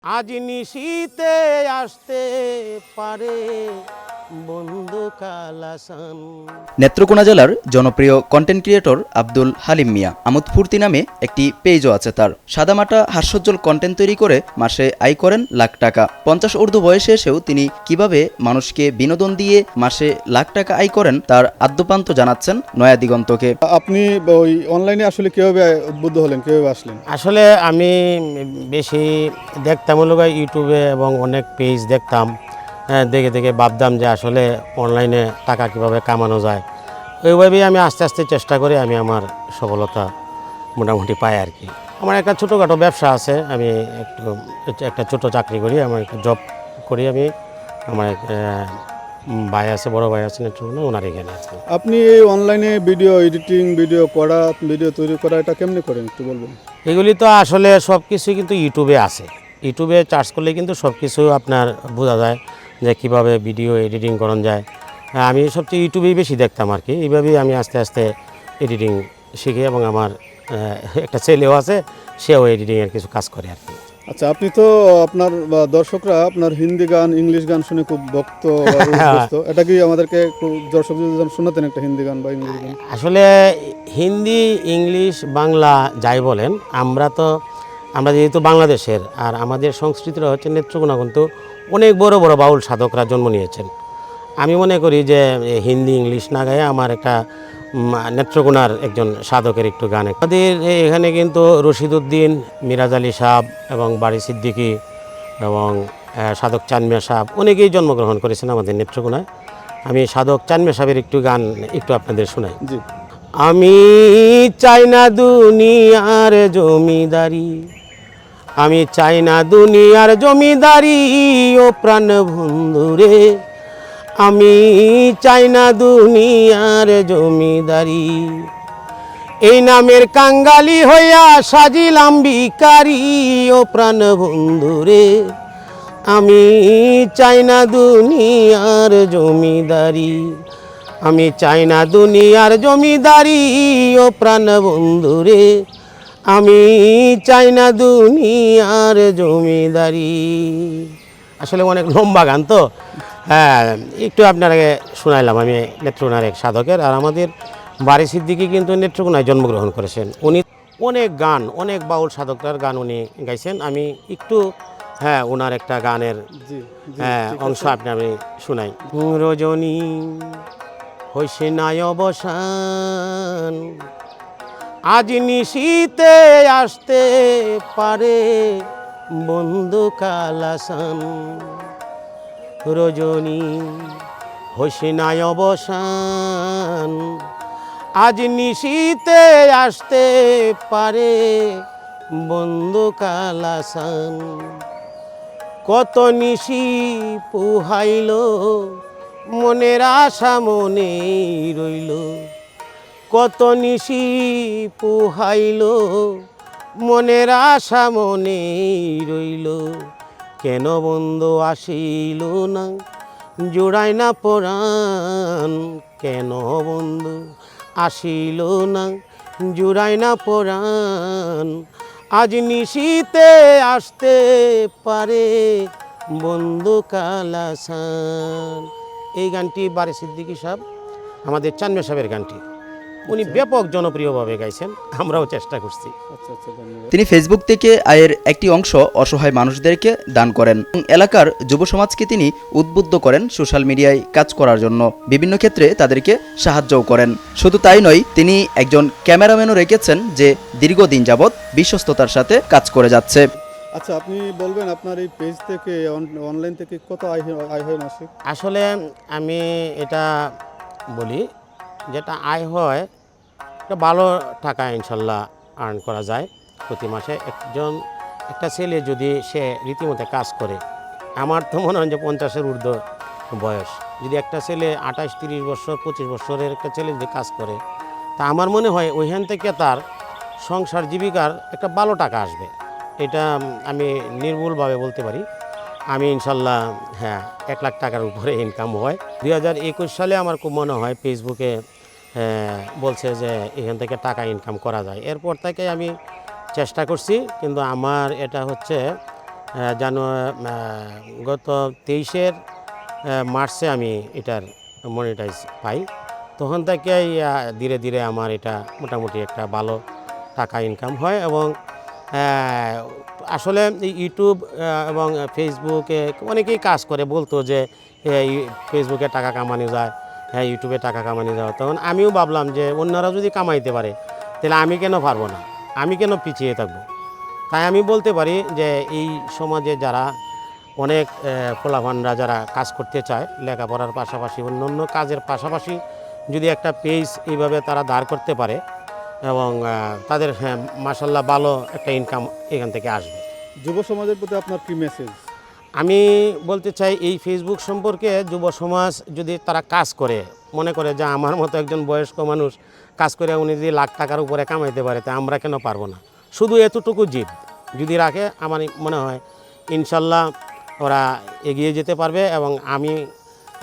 আজ নিশীতে আসতে পারে বন্ধু কালাসান। নেত্রকোনা জেলার জনপ্রিয় কন্টেন্ট ক্রিয়েটর আব্দুল হালিম মিয়া আমোদ ফুর্তি নামে একটি পেজও আছে তার। সাদামাটা হাস্যোজ্জ্বল কন্টেন্ট তৈরি করে মাসে আয় করেন লাখ টাকা। 50 ঊর্ধ্ব বয়সে এসেও তিনি কিভাবে মানুষকে বিনোদন দিয়ে মাসে লাখ টাকা আয় করেন তার আদ্যোপান্ত জানাচ্ছেন নয়া দিগন্তকে। আপনি ওই অনলাইনে আসলে কিভাবে উদ্বুদ্ধ হলেন, কিভাবে আসলেন? আসলে আমি বেশি দেখতাম হলো ইউটিউবে এবং অনেক পেজ দেখতাম। দেখে দেখে ভাবতাম যে আসলে অনলাইনে টাকা কিভাবে কামানো যায়। ওইভাবেই আমি আস্তে আস্তে চেষ্টা করে আমি আমার সফলতা মোটামুটি পাই আর কি। আমার একটা ছোটোখাটো ব্যবসা আছে, আমি একটা ছোটো চাকরি করি, আমার একটা জব করি আমি। আমার এক ভাই আছে, বড় ভাই আছে নেত্রকোনা, ওনার এখানে আছে। আপনি এই অনলাইনে ভিডিও এডিটিং, ভিডিও করা, ভিডিও তৈরি করা এটা কেমনে করেন একটু বলবেন? এগুলি তো আসলে সব কিছুই কিন্তু ইউটিউবে আছে। ইউটিউবে সার্চ করলে কিন্তু সব কিছু আপনার বোঝা যায় যে কীভাবে ভিডিও এডিটিং করা যায়। আমি সবচেয়ে ইউটিউবেই বেশি দেখতাম আর কি। এইভাবেই আমি আস্তে আস্তে এডিটিং শিখি এবং আমার একটা ছেলেও আছে, সেও এডিটিংয়ের কিছু কাজ করে আর কি। আচ্ছা, আপনি তো আপনার দর্শকরা আপনার হিন্দি গান, ইংলিশ গান শুনে খুব ভক্ত বা অভ্যস্ত। এটা কি আমাদেরকে একটু দর্শক যদি শোনাতেন একটা হিন্দি গান বা ইংলিশ গান? আসলে হিন্দি, ইংলিশ, বাংলা যাই বলেন, আমরা যেহেতু বাংলাদেশের, আর আমাদের সংস্কৃতিটা হচ্ছে নেত্রকোনা কিন্তু অনেক বড় বড় বাউল সাধকরা জন্ম নিয়েছেন। আমি মনে করি যে হিন্দি, ইংলিশ না গায়ে আমার একটা নেত্রকোনার একজন সাধকের একটু গান। আমাদের এখানে কিন্তু রশিদ উদ্দিন, মিরাজ আলী সাহেব এবং বাড়ি সিদ্দিকী এবং সাধক চানমিয়া সাহেব অনেকেই জন্মগ্রহণ করেছেন আমাদের নেত্রকোনায়। আমি সাধক চানমিয়া সাহেবের একটু গান একটু আপনাদের শোনাই। জি। আমি চাই না দুনিয়ার জমিদারি, আমি চাই না দুনিয়ার জমিদারি ও প্রাণ বন্ধুরে, আমি চাই না দুনিয়ার জমিদারি। এই নামের কাঙ্গালি হইয়া সাজিলাম ভিখারি ও প্রাণ বন্ধুরে, আমি চাই না দুনিয়ার জমিদারি, আমি চাই না দুনিয়ার জমিদারি ও প্রাণ বন্ধুরে, আমি চাই না দুনিয়ার জমিদারি। আসলে অনেক লম্বা গান তো, হ্যাঁ, একটু আপনাকে শোনাইলাম। আমি নেত্রকোনার এক সাধকের, আর আমাদের বাড়ি সিদ্দিকী কিন্তু নেত্রকোনায় জন্মগ্রহণ করেছেন। উনি অনেক গান, অনেক বাউল সাধকরার গান উনি গাইছেন। আমি একটু ওনার একটা গানের জি, জি, ঠিক অংশ আছে। আমি শুনাই। রজনী হইছে নাই অবসান, আজ নিশীতে আসতে পারে বন্ধু কালাসান। রজনী হইছে নাই অবসান, আজ নিশীতে আসতে পারে বন্ধু কালাসান। কত নিশি পুহাইল মনের আশা মনে রইল, কত নিশি পুহাইল মনের আশা মনে রইল, কেন বন্ধু আসিল না জোড়ায় না পরাণ, কেন বন্ধু আসিল না জোড়ায় না পরাণ। আজ নিশীতে আসতে পারে বন্ধু কালাসান। এই গানটি বাড়ি সিদ্দিকী সাহেব, আমাদের চানমিয়া সাহেবের গানটি, উনি ব্যাপক জনপ্রিয়ভাবে গাইছেন, আমরাও চেষ্টা করছি। আচ্ছা আচ্ছা, ধন্যবাদ। তিনি ফেসবুক থেকে আয়ের একটি অংশ অসহায় মানুষদেরকে দান করেন। এলাকার যুব সমাজকে তিনি উদ্বুদ্ধ করেন সোশ্যাল মিডিয়ায় কাজ করার জন্য। বিভিন্ন ক্ষেত্রে তাদেরকে সাহায্যও করেন। শুধু তাই নয়, তিনি একজন ক্যামেরাম্যানও রেখেছেন যে দীর্ঘদিন যাবৎ বিশ্বস্ততার সাথে কাজ করে যাচ্ছে। আচ্ছা, আপনি বলবেন আপনার এই পেজ থেকে অনলাইন থেকে কত আয় হয় মাসে? আসলে আমি এটা বলি, যেটা আয় হয় একটা ভালো টাকা ইনশাল্লাহ আর্ন করা যায় প্রতি মাসে। একটা ছেলে যদি সে রীতিমতো কাজ করে, আমার তো মনে হয় যে 50-এর ঊর্ধ্ব বয়স, যদি একটা ছেলে 28-30 বছর 25 বছরের একটা ছেলে যদি কাজ করে, তা আমার মনে হয় ওইখান থেকে তার সংসার জীবিকার একটা ভালো টাকা আসবে। এটা আমি নির্ভুলভাবে বলতে পারি। আমি ইনশাল্লাহ 1 লাখ টাকার উপরে ইনকাম হয়। 2021 সালে আমার খুব মনে হয় ফেসবুকে বলছে যে এখান থেকে টাকা ইনকাম করা যায়। এরপর থেকে আমি চেষ্টা করছি, কিন্তু আমার এটা হচ্ছে গত 23 মার্চে আমি এটার মনিটাইজ পাই। তখন থেকেই ধীরে ধীরে আমার এটা মোটামুটি একটা ভালো টাকা ইনকাম হয়। এবং আসলে এই ইউটিউব এবং ফেসবুকে অনেকেই কাজ করে, বলতো যে ফেসবুকে টাকা কামানো যায়, হ্যাঁ ইউটিউবে টাকা কামানো যায়। তখন আমিও ভাবলাম যে অন্যরা যদি কামাইতে পারে তাহলে আমি কেন পারবো না, আমি কেন পিছিয়ে থাকবো। তাই আমি বলতে পারি যে এই সমাজে যারা অনেক পোলাপানরা যারা কাজ করতে চায়, লেখাপড়ার পাশাপাশি অন্য কাজের পাশাপাশি যদি একটা পেজ এইভাবে তারা দাঁড় করতে পারে এবং তাদের হ্যাঁ মাশাল্লাহ ভালো একটা ইনকাম এখান থেকে আসবে। যুব সমাজের প্রতি আপনার কি মেসেজ? আমি বলতে চাই এই ফেসবুক সম্পর্কে যুব সমাজ যদি তারা কাজ করে, মনে করে যে আমার মতো একজন বয়স্ক মানুষ কাজ করে উনি যদি লাখ টাকার উপরে কামাইতে পারে, তা আমরা কেন পারবো না। শুধু এতটুকু জিদ যদি রাখে, আমার মনে হয় ইনশাল্লাহ ওরা এগিয়ে যেতে পারবে। এবং আমি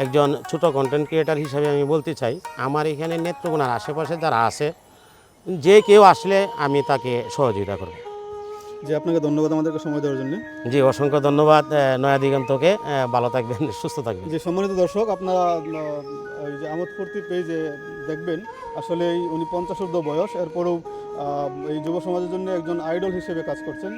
একজন ছোট কন্টেন্ট ক্রিয়েটার হিসাবে আমি বলতে চাই, আমার এখানে নেত্রকোনার আশেপাশে যারা আছে যে কেউ আসলে আমি তাকে সহযোগিতা করব। যে আপনাকে ধন্যবাদ আমাদেরকে সময় দেওয়ার জন্য। জি, অসংখ্য ধন্যবাদ নয়া দিগন্তকে। ভালো থাকবেন, সুস্থ থাকবেন। যে সম্মানিত দর্শক, আপনারা এই যে আমোদ ফুর্তি পেজে দেখবেন, আসলে উনি 50 ঊর্ধ্ব বয়স, এরপরেও এই যুব সমাজের জন্য একজন আইডল হিসেবে কাজ করছেন।